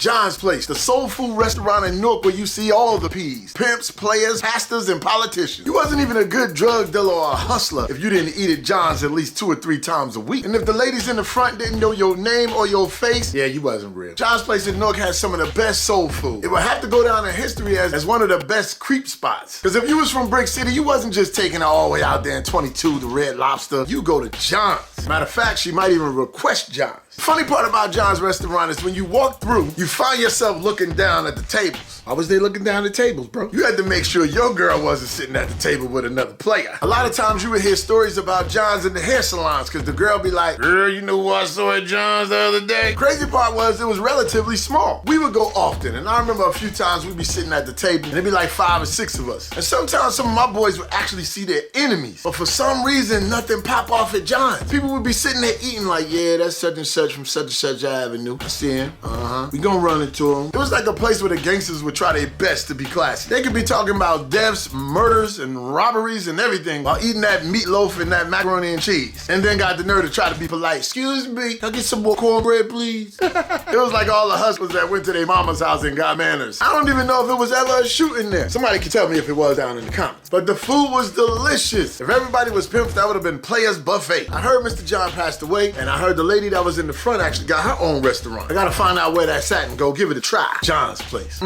John's Place, the soul food restaurant in Newark where you see all the P's. Pimps, players, pastors, and politicians. You wasn't even a good drug dealer or a hustler if you didn't eat at John's at least 2 or 3 times a week. And if the ladies in the front didn't know your name or your face, yeah, you wasn't real. John's Place in Newark has some of the best soul food. It would have to go down in history as one of the best creep spots. Because if you was from Brick City, you wasn't just taking it all the way out there in 22 to Red Lobster. You go to John's. Matter of fact, she might even request John's. The funny part about John's restaurant is when you walk through, you find yourself looking down at the tables. Why was they looking down at the tables, bro? You had to make sure your girl wasn't sitting at the table with another player. A lot of times you would hear stories about John's in the hair salons because the girl be like, girl, you know who I saw at John's the other day? Crazy part was it was relatively small. We would go often, and I remember a few times we'd be sitting at the table and it'd be like 5 or 6 of us. And sometimes some of my boys would actually see their enemies. But for some reason, nothing pop off at John's. People would be sitting there eating like, yeah, that's such and such from such and such Avenue. I see him. We gonna run into him. It was like a place where the gangsters would try their best to be classy. They could be talking about deaths, murders, and robberies and everything while eating that meatloaf and that macaroni and cheese. And then got the nerve to try to be polite. Excuse me, can I get some more cornbread, please? It was like all the hustlers that went to their mama's house and got manners. I don't even know if it was ever a shooting there. Somebody can tell me if it was down in the comments. But the food was delicious. If everybody was pimps, that would have been Players Buffet. I heard Mr. John passed away, and I heard the lady that was in the front actually got her own restaurant. I gotta find out where that's at and go give it a try. John's Place.